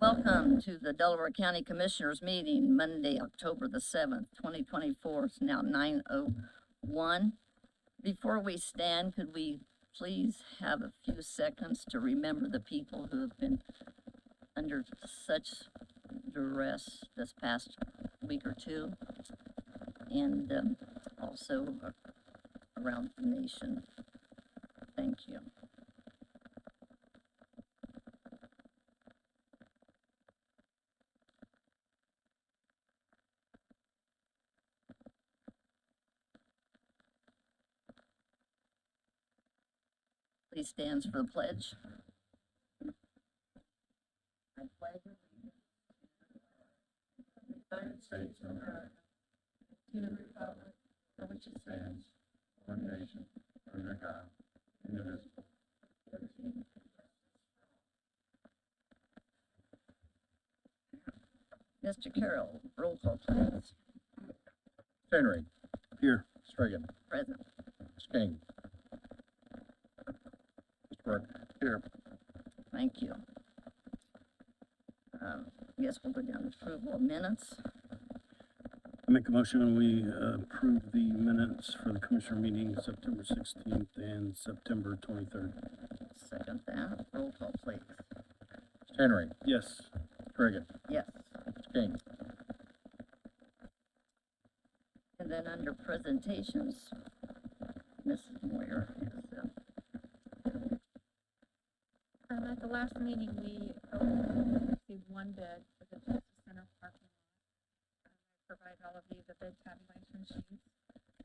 Welcome to the Delaware County Commissioners meeting, Monday, October the 7th, 2024. It's now 9:01. Before we stand, could we please have a few seconds to remember the people who have been under such duress this past week or two, and also around the nation. Thank you. Please stand for the pledge. I pledge United States of America, to the republic for which it stands, one nation, under God, indivisible. Mr. Carroll, roll call please. Henry. Here. Strigan. Present. King. Mr. Burke. Here. Thank you. I guess we'll go down to approval of minutes. I make a motion we approve the minutes for the commissioner meeting September 16th and September 23rd. Second that. Roll call please. Henry. Yes. Strigan. Yes. King. And then under presentations, Mrs. Moyer is, At the last meeting, we received one bid for the Justice Center parking lot. I provided all of you the bid tabulation sheets.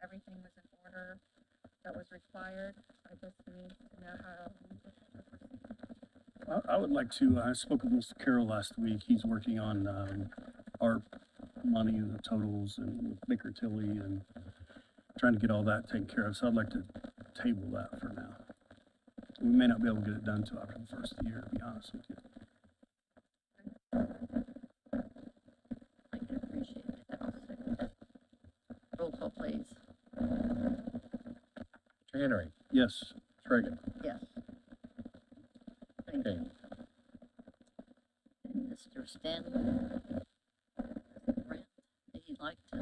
Everything was in order that was required. I just need to know how to proceed. I would like to, I spoke with Mr. Carroll last week. He's working on our money, the totals, and with Baker Tilly, and trying to get all that taken care of. So I'd like to table that for now. We may not be able to get it done until after the first of the year, to be honest with you. I can appreciate that. I'll second that. Roll call please. Henry. Yes. Strigan. Yes. Thank you. King. And Mr. Stanley, Brent, would you like to?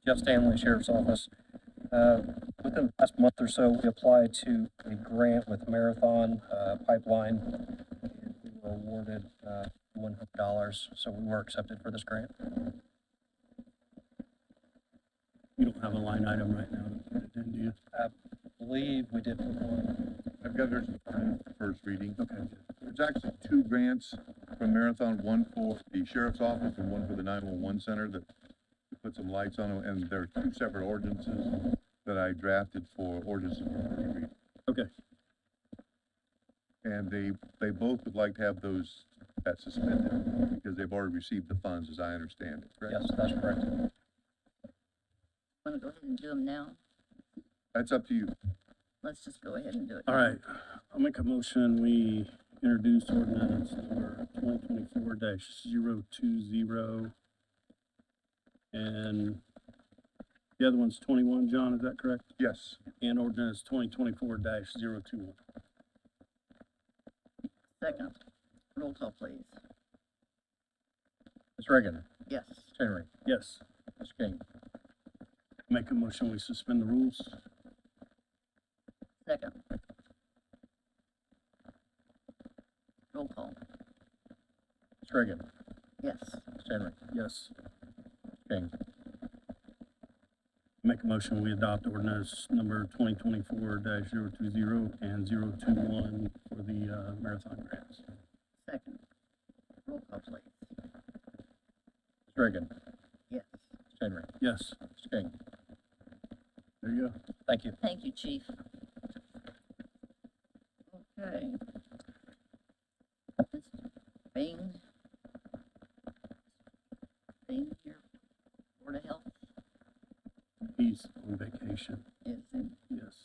Jeff Stanley, Sheriff's Office. Within the past month or so, we applied to a grant with Marathon Pipeline. And we were awarded $100, so we were accepted for this grant. You don't have a line item right now to put it in, do you? I believe we did put one. I've got there's first reading. Okay. There's actually two grants from Marathon, one for the sheriff's office and one for the 911 center that put some lights on them, and there are two separate ordinances that I drafted for ordinances for first reading. Okay. And they both would like to have that suspended because they've already received the funds, as I understand it, correct? Yes, that's correct. Want to go ahead and do them now? That's up to you. Let's just go ahead and do it. All right. I'll make a motion. We introduce ordinance number 2024-020. And the other one's 21, John, is that correct? Yes. And ordinance 2024-021. Second. Roll call please. Strigan. Yes. Henry. Yes. Mr. King. Make a motion, we suspend the rules. Second. Roll call. Strigan. Yes. Henry. Yes. King. Make a motion, we adopt ordinance number 2024-020 and 021 for the marathon grants. Second. Roll call please. Strigan. Yes. Henry. Yes. Mr. King. There you go. Thank you. Thank you, Chief. Okay. Mr. Bain. Bain here, Board of Health He's on vacation. is in. Yes.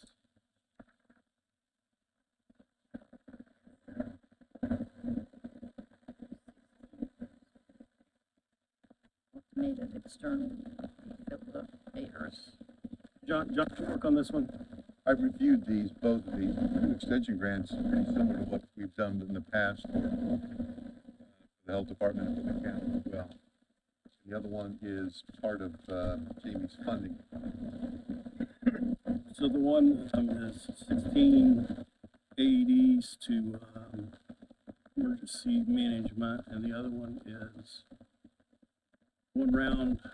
Made an external, fill the papers. John, you work on this one? I've reviewed these, both of these, two extension grants, pretty similar to what we've done in the past for the health department and for the county as well. The other one is part of, Jamie's funding. So the one, is 1680s to, emergency management, and the other one is one round of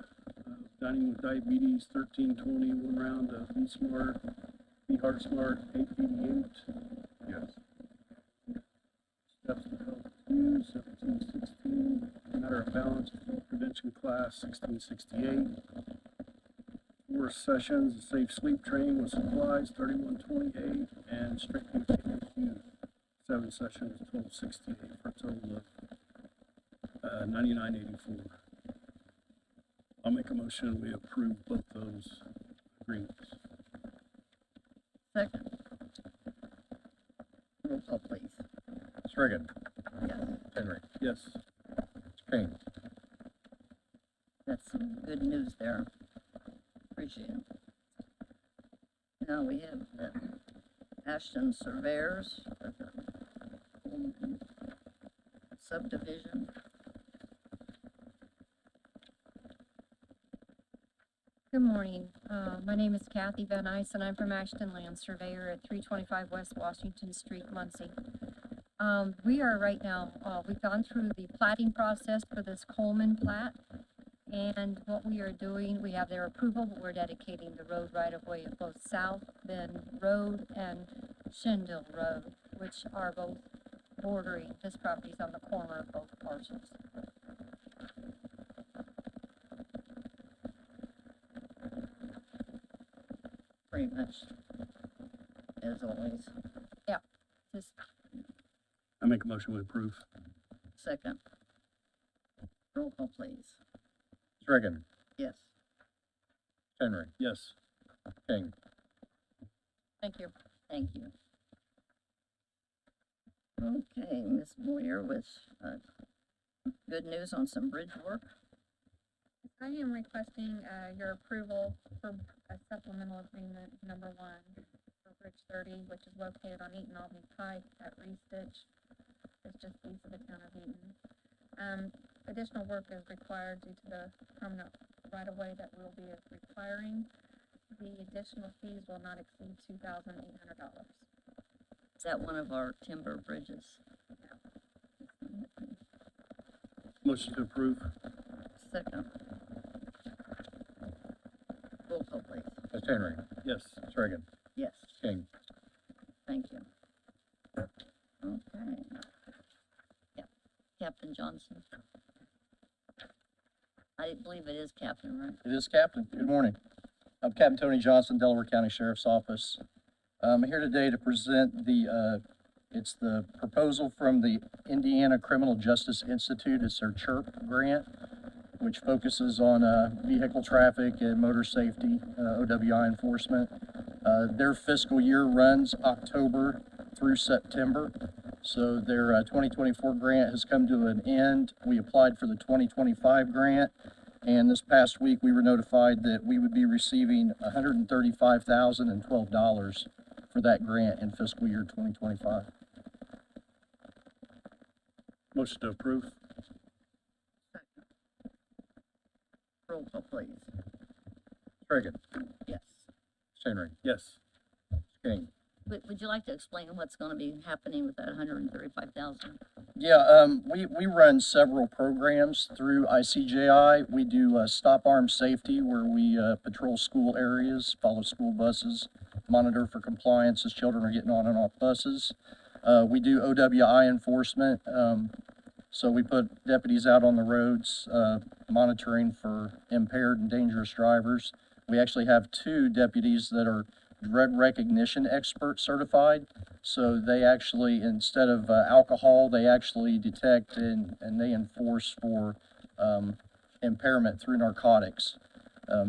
dining with diabetes, 1320, one round of Be Smart, Be Heart Smart, 888. Yes. Steps to Health 2, 1716, Matter of Balance, Prevention Class, 1668. 4 sessions, a Safe Sleep Train with supplies, 3128, and Strictly Q, 7 sessions, 1268, for a total of 9984. I'll make a motion, we approve both those agreements. Second. Roll call, please. Strickland, Yes, Henry, Yes. King, that's some good news there. Appreciate it. Now we have the Ashton Surveyors for the Coleman subdivision. Good morning. My name is Kathy Van Ice, and I'm from Ashton Land Surveyor at 325 West Washington Street, Muncie. We are right now, we've gone through the plating process for this Coleman plat. And what we are doing, we have their approval, but we're dedicating the road right of way of both South Bend Road and Shindill Road, which are both bordering, this property's on the corner of both parcels. Pretty much, as always. Just I make a motion, we approve. Second. Roll call, please. Strickland, Yes. Henry, Yes. King, thank you. Thank you. Okay, Ms. Boyer with, good news on some bridge work. I am requesting, your approval for a supplemental agreement number 1 for Bridge 30, which is located on Eaton Albany Pike at Restitch. It's just east of the town of Eaton. Additional work is required due to the permanent right-of-way that we'll be requiring. The additional fees will not exceed $2,800. Is that one of our timber bridges? Motion to approve. Second. Roll call, please. Mr. Henry, Yes. Strickland, Yes, King, thank you. Okay. Yeah, Captain Johnson. I believe it is Captain, right? It is, Captain. Good morning. I'm Captain Tony Johnson, Delaware County Sheriff's Office. I'm here today to present it's the proposal from the Indiana Criminal Justice Institute. It's their CHIRP grant, which focuses on vehicle traffic and motor safety, OWI enforcement. Their fiscal year runs October through September. So their 2024 grant has come to an end. We applied for the 2025 grant, and this past week we were notified that we would be receiving $135,012 for that grant in fiscal year 2025. Motion to approve. Roll call, please. Strickland, Yes. Henry, Yes. King, Would you like to explain what's gonna be happening with that 135,000? Yeah, we run several programs through ICJI. We do stop arm safety, where we patrol school areas, follow school buses, monitor for compliance as children are getting on and off buses. We do OWI enforcement, so we put deputies out on the roads, monitoring for impaired and dangerous drivers. We actually have 2 deputies that are drug recognition expert certified. So they actually, instead of alcohol, they actually detect and they enforce for impairment through narcotics,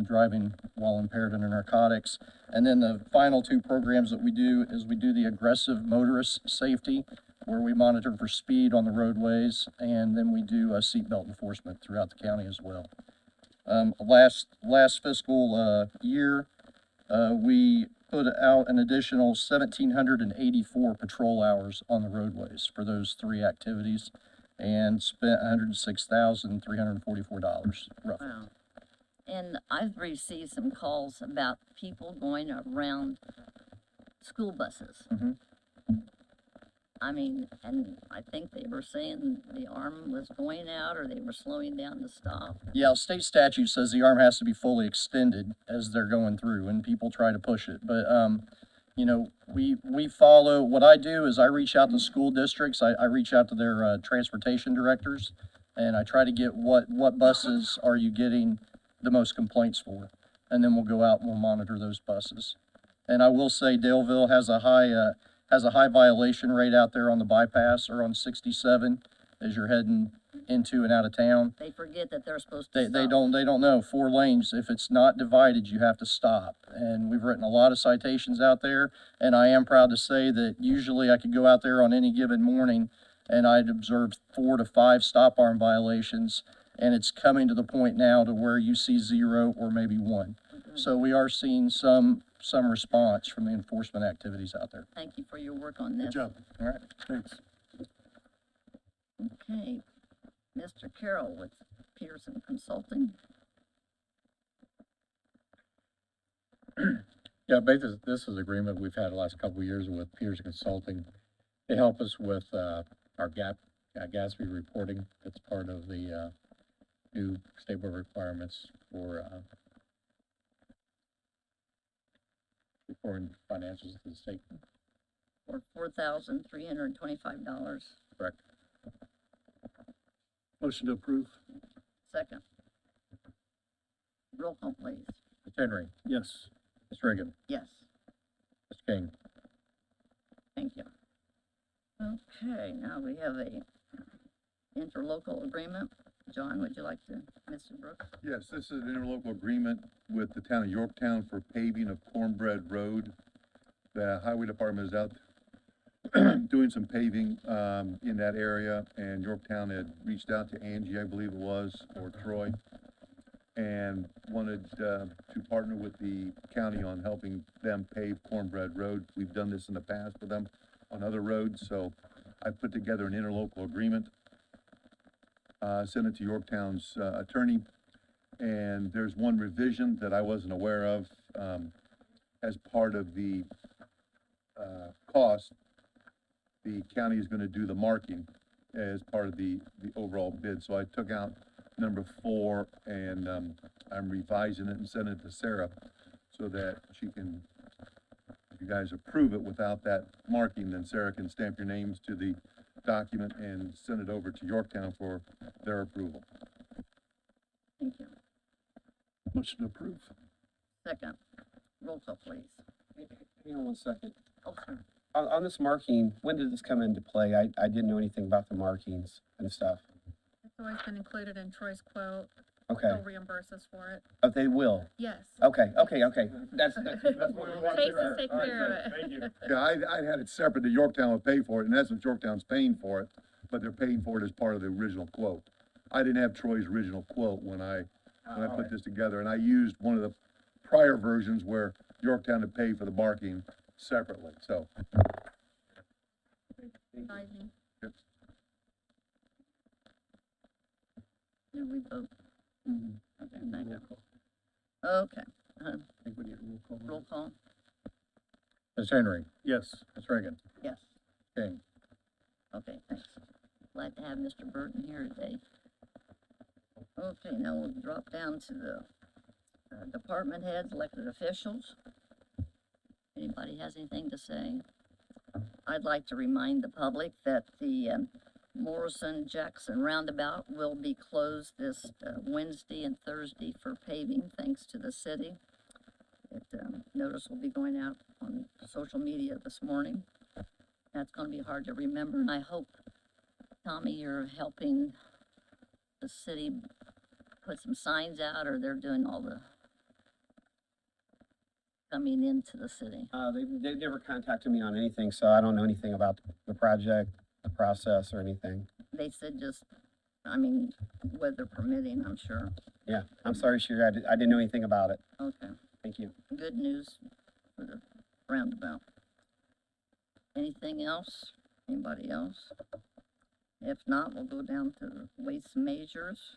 driving while impaired under narcotics. And then the final 2 programs that we do is we do the aggressive motorist safety, where we monitor for speed on the roadways, and then we do seatbelt enforcement throughout the county as well. Last fiscal year, We put out an additional 1,784 patrol hours on the roadways for those three activities and spent $106,344 roughly. Wow. And I've received some calls about people going around school buses. Mhm. I mean, and I think they were saying the arm was going out or they were slowing down to stop. Yeah, state statute says the arm has to be fully extended as they're going through and people try to push it. But, you know, we follow, what I do is I reach out to school districts, I reach out to their, transportation directors, and I try to get what buses are you getting the most complaints for? And then we'll go out and we'll monitor those buses. And I will say Daleville has a high violation rate out there on the bypass or on 67 as you're heading into and out of town. They forget that they're supposed to They stop. don't know, 4 lanes, if it's not divided, you have to stop. And we've written a lot of citations out there, and I am proud to say that usually I could go out there on any given morning and I'd observe 4 to 5 stop arm violations, and it's coming to the point now to where you see 0 or maybe 1. So we are seeing some response from the enforcement activities out there. Thank you for your work on Good this. job. All right. Thanks. Okay, Mr. Carroll with Pearson Consulting. Yeah, basically, this is agreement we've had the last couple of years with Peers Consulting. They help us with, our gas fee reporting. It's part of the, new stable requirements for, reporting financials to the state. For $4,325. Correct. Motion to approve? Second. Roll call, please. Ms. Henry, Yes. Ms. Reagan, Yes, Ms. King. thank you. Okay, now we have a interlocal agreement. John, would you like to, Mr. Brooks? Yes, this is an interlocal agreement with the town of Yorktown for paving of Cornbread Road. The highway department is out doing some paving, in that area, and Yorktown had reached out to Angie, I believe it was, or Troy, and wanted, to partner with the county on helping them pave Cornbread Road. We've done this in the past with them on other roads, so I put together an interlocal agreement, sent it to Yorktown's, attorney, and there's one revision that I wasn't aware of, as part of the, cost. The county is gonna do the marking as part of the overall bid, so I took out number 4, and, I'm revising it and sending it to Sarah, so that she can, if you guys approve it without that marking, then Sarah can stamp your names to the document and send it over to Yorktown for their approval. Thank you. Motion to approve? Second. Roll call, please. Hang on one second. Oh, sir. On this marking, when did this come into play? I didn't know anything about the markings and stuff. It's always been included in Troy's quote. Okay, They'll reimburse us for it. oh, they will. Yes. Okay. That's what we want Chase to will take care of it. Thank you. Yeah, I had it separate, that Yorktown would pay for it, in essence, Yorktown's paying for it, but they're paying for it as part of the original quote. I didn't have Troy's original quote when I put this together, and I used one of the prior versions where Yorktown had paid for the marking separately, so. Advising. Did we vote? Mm-hmm. Okay, thank you. Okay, I think we need a roll call. roll call. Ms. Henry, Yes. Ms. Reagan, Yes. King. Okay, thanks. Glad to have Mr. Burton here today. Okay, now we'll drop down to the department heads, elected officials. Anybody has anything to say? I'd like to remind the public that the Morrison-Jackson Roundabout will be closed this Wednesday and Thursday for paving, thanks to the city. Notice will be going out on social media this morning. That's gonna be hard to remember, and I hope, Tommy, you're helping the city put some signs out, or they're doing all the coming into the city. They never contacted me on anything, so I don't know anything about the project, the process, or anything. They said just, I mean, weather permitting, I'm sure. Yeah, I'm sorry, Sherry, I didn't know anything about it. Okay. Thank you. Good news for the roundabout. Anything else? Anybody else? If not, we'll go down to the weights and measures.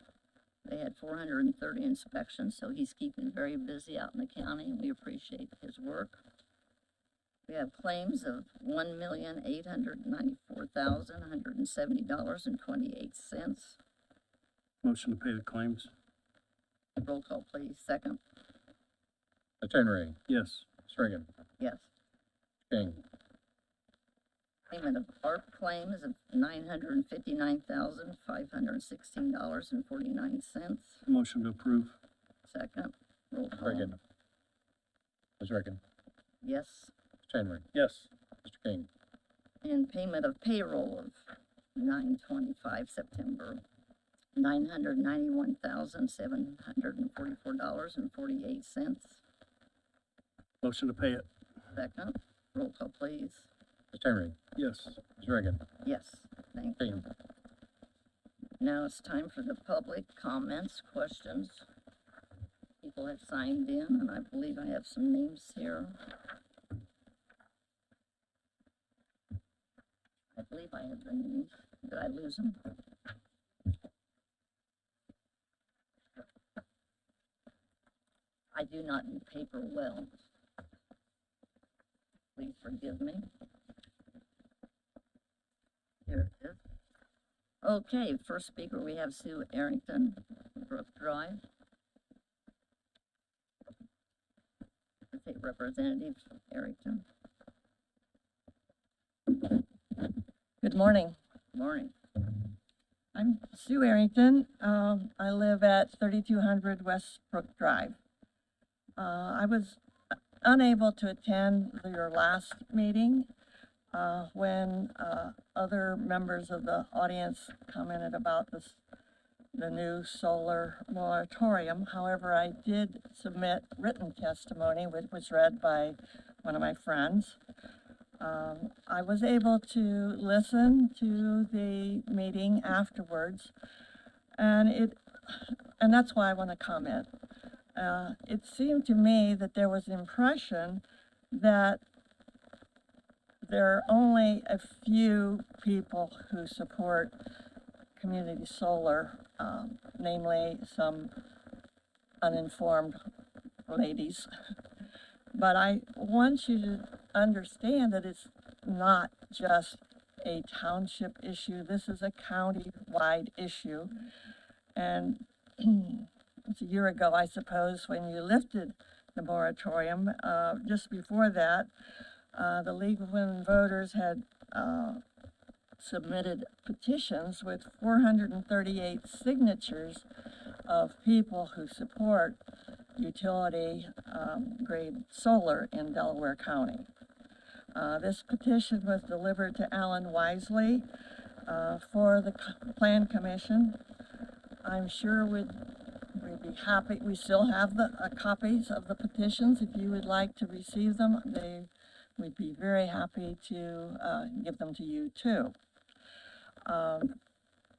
They had 430 inspections, so he's keeping very busy out in the county, and we appreciate his work. We have claims of $1,894,170.28. Motion to pay the claims? Roll call, please. Second. Mr. Henry, Yes. Ms. Reagan, Yes. King, Payment of ARP claims of $959,516.49. Motion to approve? Second. Roll call. Reagan, Ms. Reagan, Yes. Mr. Henry, Yes. Mr. King, And payment of payroll of 9/25 September, $991,744.48. Motion to pay it? Second. Roll call, please. Mr. Henry, Yes. Ms. Reagan, Yes, thank you. King. Now it's time for the public comments, questions. People have signed in, and I believe I have some names here. I believe I have the names. Did I lose them? I do not do paper well. Please forgive me. Here it is. Okay, first speaker, we have Sue Arrington, Brook Drive. State Representative Arrington. Good morning. Morning. I'm Sue Arrington. I live at 3200 West Brook Drive. I was unable to attend your last meeting when other members of the audience commented about the new solar moratorium. However, I did submit written testimony, which was read by one of my friends. I was able to listen to the meeting afterwards, and that's why I want to comment. It seemed to me that there was an impression that there are only a few people who support community solar, namely some uninformed ladies. But I want you to understand that it's not just a township issue. This is a county-wide issue. And it's a year ago, I suppose, when you lifted the moratorium. Just before that, the League of Women Voters had submitted petitions with 438 signatures of people who support utility grade solar in Delaware County. This petition was delivered to Alan Wisely for the Plan Commission. I'm sure we'd be happy. We still have the copies of the petitions. If you would like to receive them, we'd be very happy to give them to you too.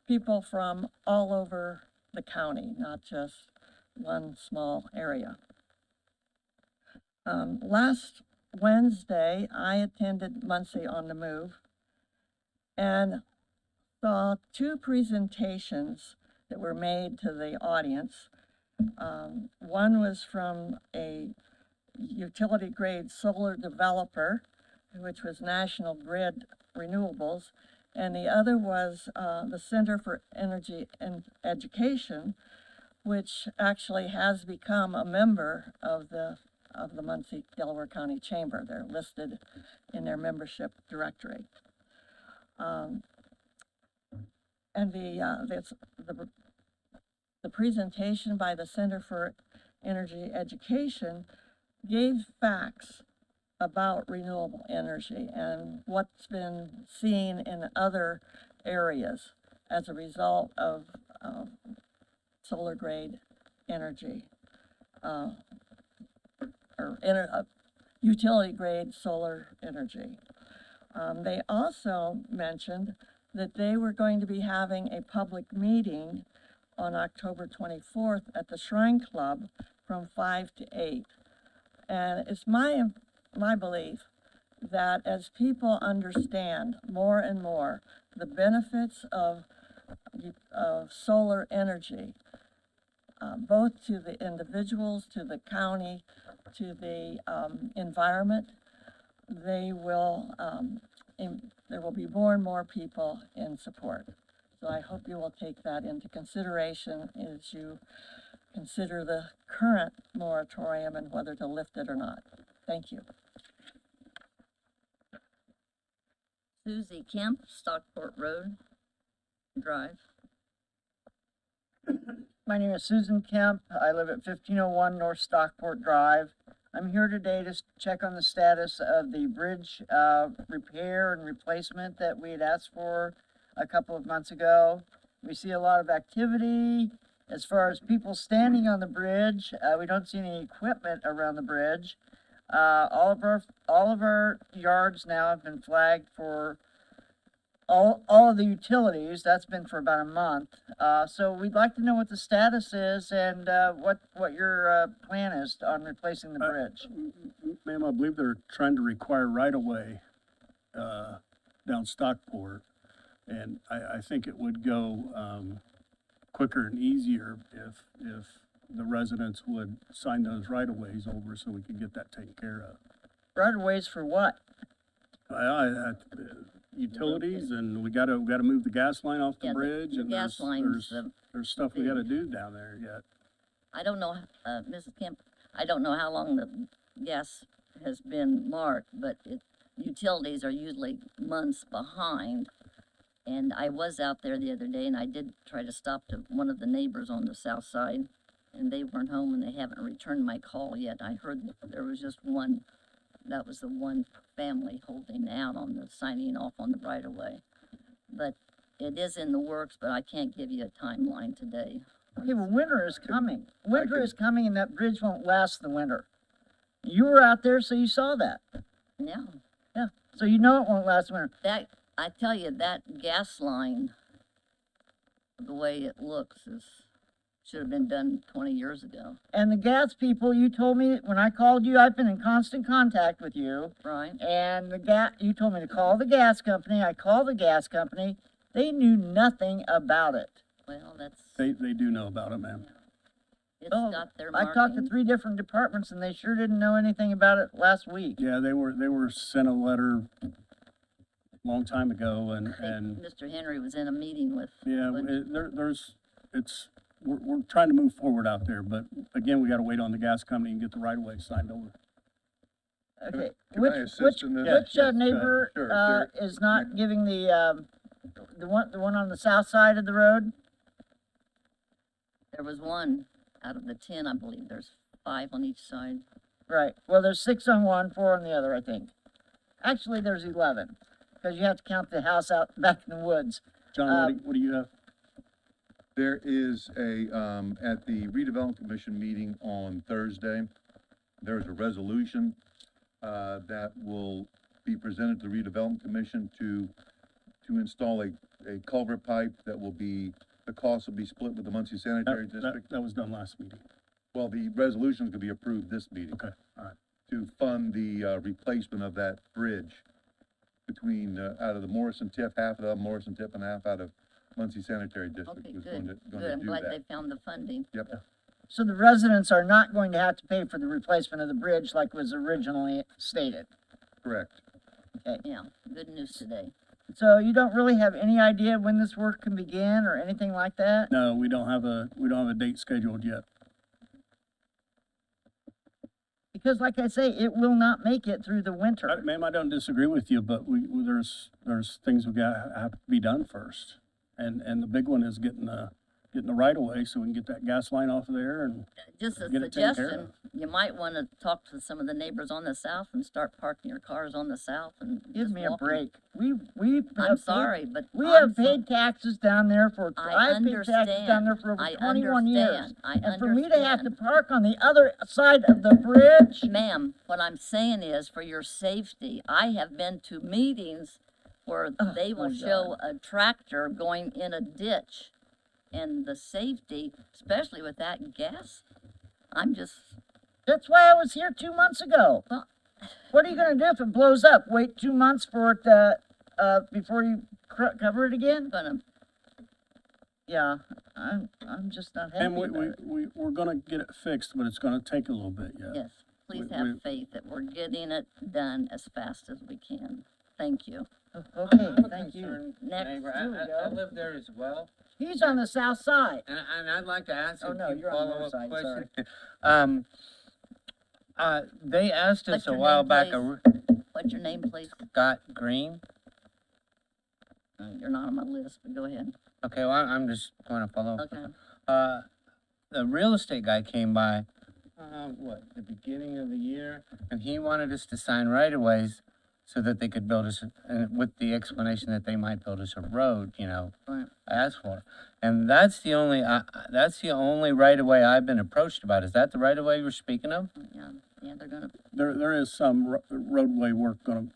People from all over the county, not just one small area. Last Wednesday, I attended Muncie on the Move and saw two presentations that were made to the audience. One was from a utility grade solar developer, which was National Grid Renewables, and the other was the Center for Energy and Education, which actually has become a member of the Muncie Delaware County Chamber. They're listed in their membership directory. And the presentation by the Center for Energy Education gave facts about renewable energy and what's been seen in other areas as a result of solar grade energy, utility grade solar energy. They also mentioned that they were going to be having a public meeting on October 24th at the Shrine Club from 5 to 8. And it's my belief that as people understand more and more the benefits of solar energy, both to the individuals, to the county, to the environment, there will be more and more people in support. So I hope you will take that into consideration as you consider the current moratorium and whether to lift it or not. Thank you. Susie Kemp, Stockport Road Drive. My name is Susan Kemp. I live at 1501 North Stockport Drive. I'm here today to check on the status of the bridge repair and replacement that we had asked for a couple of months ago. We see a lot of activity as far as people standing on the bridge. We don't see any equipment around the bridge. All of our yards now have been flagged for all of the utilities. That's been for about a month. So we'd like to know what the status is and what your plan is on replacing the bridge. Ma'am, I believe they're trying to require right-of-way down Stockport. And I think it would go quicker and easier if the residents would sign those right-of-ways over so we could get that taken care of. Right of ways for what? Utilities, and we gotta move the gas line off the Yeah, bridge, and gas lines, there's stuff we gotta do down there yet. I don't know, Mrs. Kemp, I don't know how long the gas has been marked, but utilities are usually months behind. And I was out there the other day, and I did try to stop to one of the neighbors on the south side, and they weren't home, and they haven't returned my call yet. I heard that there was just one, that was the one family holding out on the signing off on the right-of-way. But it is in the works, but I can't give you a timeline today. Okay, well, winter is coming. Winter is coming and that bridge won't last the winter. You were out there, so you saw that. Yeah, Yeah, so you know it won't last the winter. that, I tell you, that gas line, the way it looks should have been done 20 years ago, And the gas people, you told me, when I called you, I've been in constant contact with you. right? And you told me to call the gas company. I called the gas company. They knew nothing about it. Well, They do know about it, ma'am. it's Oh, got their I talked to markings. 3 different departments and they sure didn't know anything about it last week. Yeah, they were sent a letter long time ago, I think and Mr. Henry was in a meeting with. yeah, with- we're trying to move forward out there, but again, we gotta wait on the gas company and get the right-of-way signed over. Okay, Can I assist in this? which Yes, neighbor, sure, sure. is not giving the one on the south side of the road? There was one out of the 10, I believe. There's 5 on each side. Right, well, there's 6 on one, 4 on the other, I think. Actually, there's 11, because you have to count the house out back in the woods. John, what do you have? There is at the redevelopment commission meeting on Thursday, there is a resolution, that will be presented to the redevelopment commission to install a culvert pipe that will be, the cost will be split with the Muncie Sanitary District. That was done last meeting. Well, the resolution is gonna be approved this meeting. Okay, all right. To fund the, replacement of that bridge between, out of the Morrison tip, half of the Morrison tip and half out of Muncie Sanitary District Okay, was good, going good. to I'm do glad they that. found the funding. Yep. So the residents are not going to have to pay for the replacement of the bridge like was originally stated. Correct. Yeah, good news today. So you don't really have any idea when this work can begin or anything like that? No, we don't have a date scheduled yet. Because like I say, it will not make it through the winter. Ma'am, I don't disagree with you, but there's things have to be done first. And the big one is getting the right of way so we can get that gas line off of there and Just a Get it taken care suggestion, you might want to talk to some of the neighbors on the south and start parking your cars on the south and Give just me a walking. break. We I'm have sorry, but We I'm have paid taxes down there for, I I've paid taxes down there for over I 21 years. understand. I And for me to have to understand. park on the other side of the bridge, Ma'am, what I'm saying is, for your safety, I have been to meetings where Oh, they will my show a tractor going in a ditch. And the safety, especially with that gas, I'm just, That's why I was here 2 months ago. Well- What are you gonna do if it blows up? Wait 2 months for it to, before you cover it again? Gonna, Yeah, I'm just not happy And about it. we're gonna get it fixed, but it's gonna take a little bit yet. yes, please We- have faith that we're getting it done as fast as we can. Thank you. Okay, thank you. Next, Here we I go. live there as well, He's on the south side. and I'd like to ask Oh, a no, few you're on the follow-up north side, sorry. questions. They asked us What's a your while name, back, please? What's your name, please? Scott Green. You're not on my list, but go ahead. Okay, well, I'm just going to follow up. Okay. The real estate guy came by, the beginning of the year, and he wanted us to sign right-of-ways so that they could build us, with the explanation that they might build us a road, Right. asphalt. And that's the only right-of-way I've been approached about. Is that the right-of-way you were speaking of? Yeah, they're gonna, There is some roadway work gonna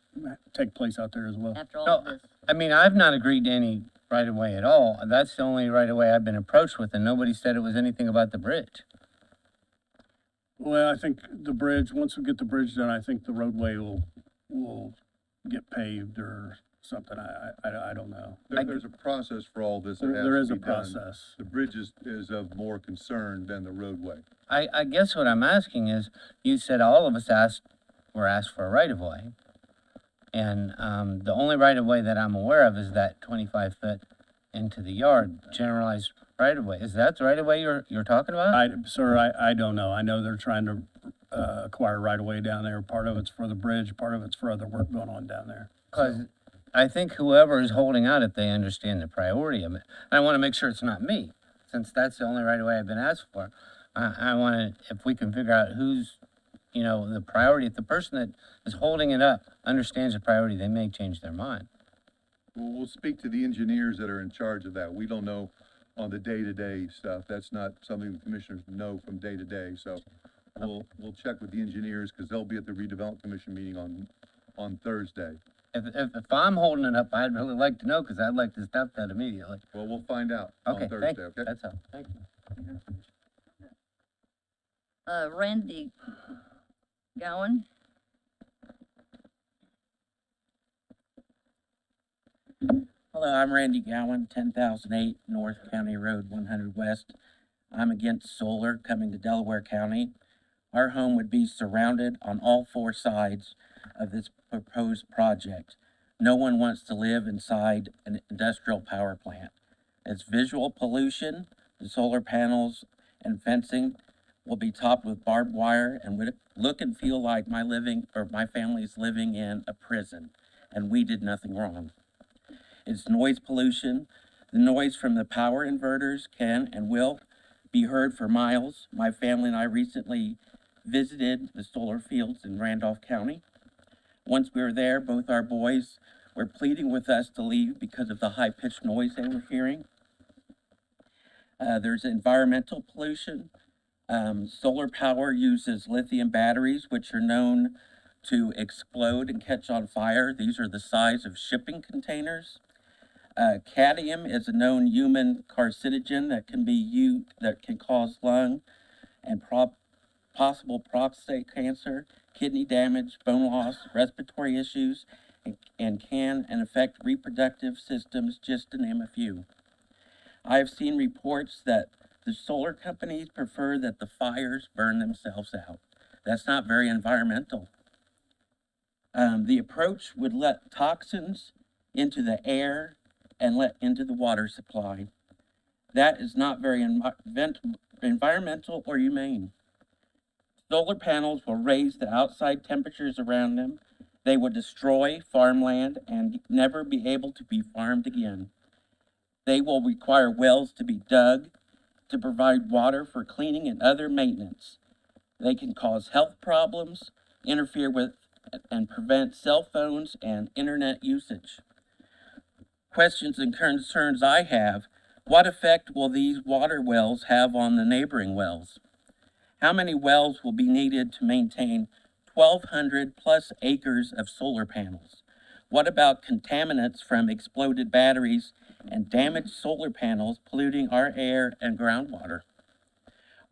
take place out there as well. after all No, of this, I mean, I've not agreed to any right-of-way at all. That's the only right-of-way I've been approached with, and nobody said it was anything about the bridge. Well, I think the bridge, once we get the bridge done, I think the roadway will get paved or something. I don't know. There's a process for all this that has There to is a be done. process. The bridge is of more concern than the roadway. I guess what I'm asking is, you said all of us were asked for a right-of-way. And, the only right-of-way that I'm aware of is that 25 foot into the yard, generalized right-of-way. Is that the right-of-way you're talking about? Sir, I don't know. I know they're trying to acquire right of way down there. Part of it's for the bridge, part of it's for other work going on down there. Because I think whoever is holding out it, they understand the priority of it. And I want to make sure it's not me, since that's the only right-of-way I've been asked for. I want to, if we can figure out who's, the priority, if the person that is holding it up understands the priority, they may change their mind. We'll speak to the engineers that are in charge of that. We don't know on the day-to-day stuff. That's not something the commissioners know from day to day, so we'll check with the engineers, because they'll be at the redevelopment commission meeting on Thursday. If I'm holding it up, I'd really like to know, because I'd like to stop that immediately. Well, we'll find out Okay, on Thursday, okay? That's all. Thank you. Randy Gowan, Hello, I'm Randy Gowan, 10,008 North County Road 100 West. I'm against solar coming to Delaware County. Our home would be surrounded on all four sides of this proposed project. No one wants to live inside an industrial power plant. It's visual pollution. The solar panels and fencing will be topped with barbed wire and would look and feel like my family's living in a prison, and we did nothing wrong. It's noise pollution. The noise from the power inverters can and will be heard for miles. My family and I recently visited the solar fields in Randolph County. Once we were there, both our boys were pleading with us to leave because of the high-pitched noise they were hearing. There's environmental pollution. Solar power uses lithium batteries, which are known to explode and catch on fire. These are the size of shipping containers. Cadmium is a known human carcinogen that can cause lung and possible prostate cancer, kidney damage, bone loss, respiratory issues, and can affect reproductive systems, just to name a few. I have seen reports that the solar companies prefer that the fires burn themselves out. That's not very environmental. The approach would let toxins into the air and let into the water supply. That is not very environmental or humane. Solar panels will raise the outside temperatures around them. They will destroy farmland and never be able to be farmed again. They will require wells to be dug to provide water for cleaning and other maintenance. They can cause health problems, interfere with and prevent cell phones and internet usage. Questions and concerns I have: what effect will these water wells have on the neighboring wells? How many wells will be needed to maintain 1,200 plus acres of solar panels? What about contaminants from exploded batteries and damaged solar panels polluting our air and groundwater?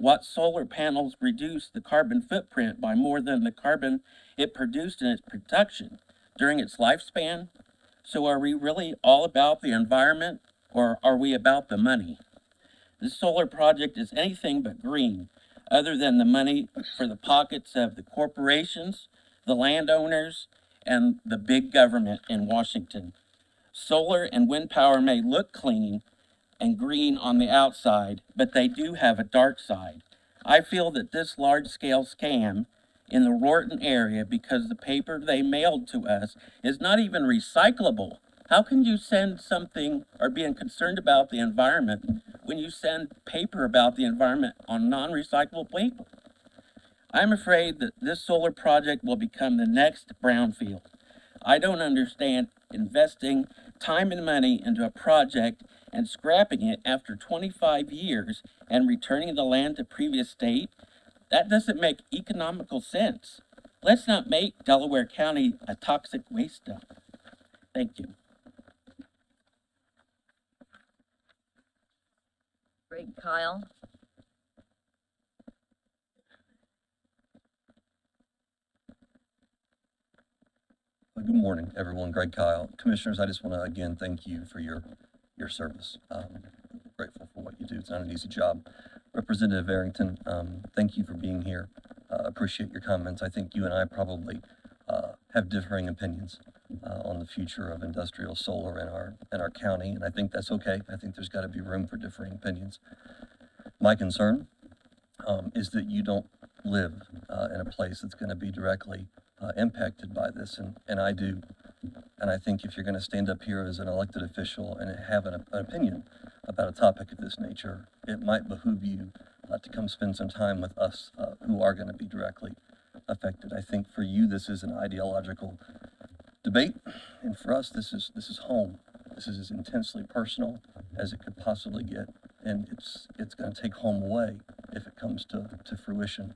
what solar panels reduce the carbon footprint by more than the carbon it produced in its production during its lifespan? So are we really all about the environment, or are we about the money? This solar project is anything but green, other than the money for the pockets of the corporations, the landowners, and the big government in Washington. Solar and wind power may look clean and green on the outside, but they do have a dark side. I feel that this large-scale scam in the Rorton area, because the paper they mailed to us is not even recyclable. How can you send something or being concerned about the environment when you send paper about the environment on non-recyclable paper? I'm afraid that this solar project will become the next brownfield. I don't understand investing time and money into a project and scrapping it after 25 years and returning the land to previous state. That doesn't make economical sense. Let's not make Delaware County a toxic waste dump. Thank you. Greg Kyle. Good morning, everyone. Greg Kyle. Commissioners, I just want to again thank you for your service. Grateful for what you do. It's not an easy job. Representative Arrington, thank you for being here. Appreciate your comments. I think you and I probably have differing opinions on the future of industrial solar in our county, and I think that's okay. I think there's got to be room for differing opinions. My concern is that you don't live in a place that's going to be directly impacted by this, and I do. And I think if you're going to stand up here as an elected official and have an opinion about a topic of this nature, it might behoove you to come spend some time with us who are going to be directly affected. I think for you, this is an ideological debate, and for us, this is home. This is as intensely personal as it could possibly get, and it's going to take home away if it comes to fruition.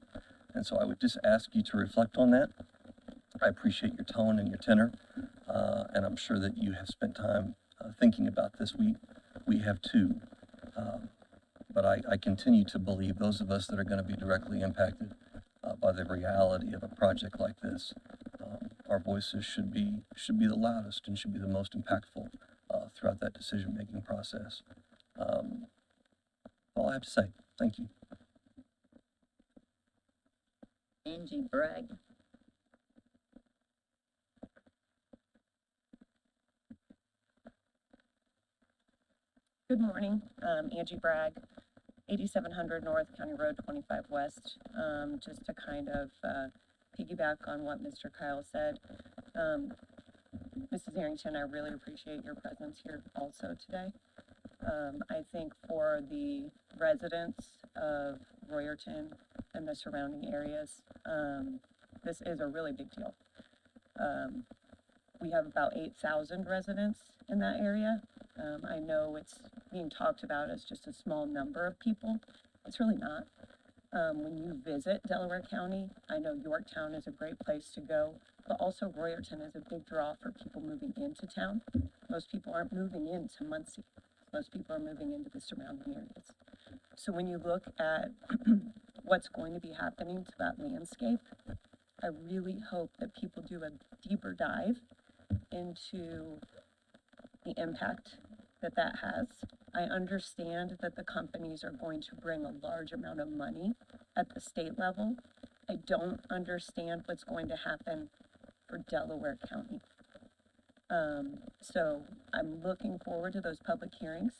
And so I would just ask you to reflect on that. I appreciate your tone and your tenor, and I'm sure that you have spent time thinking about this. We have too, but I continue to believe those of us that are going to be directly impacted by the reality of a project like this, our voices should be the loudest and should be the most impactful throughout that decision-making process. All I have to say. Thank you. Angie Bragg. Good morning, Angie Bragg, 8700 North County Road 25 West. Just to kind of piggyback on what Mr. Kyle said, Mrs. Arrington, I really appreciate your presence here also today. I think for the residents of Royerton and the surrounding areas, this is a really big deal. We have about 8,000 residents in that area. I know it's being talked about as just a small number of people. It's really not. When you visit Delaware County, I know Yorktown is a great place to go, but also Royerton is a big draw for people moving into town. Most people aren't moving into Muncie. Most people are moving into the surrounding areas. So when you look at what's going to be happening to that landscape, I really hope that people do a deeper dive into the impact that has. I understand that the companies are going to bring a large amount of money at the state level. I don't understand what's going to happen for Delaware County. So I'm looking forward to those public hearings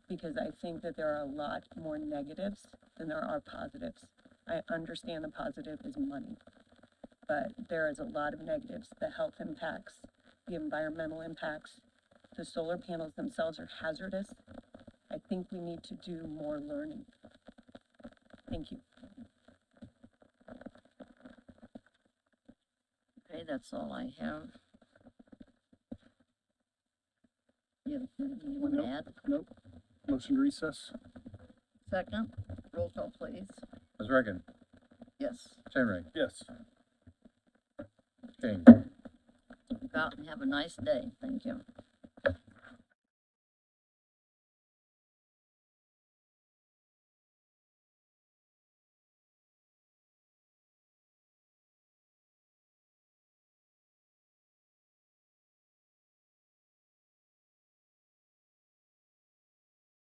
because I think that there are a lot more negatives than there are positives. I understand the positive is money, but there is a lot of negatives, the health impacts, the environmental impacts. The solar panels themselves are hazardous. I think we need to do more learning. Thank you. Okay, that's all I have. You want to add? Nope. Motion to recess? Second, roll call please. Ms. Reagan, Yes, Chenry, Yes. King. go out and have a nice day. Thank you.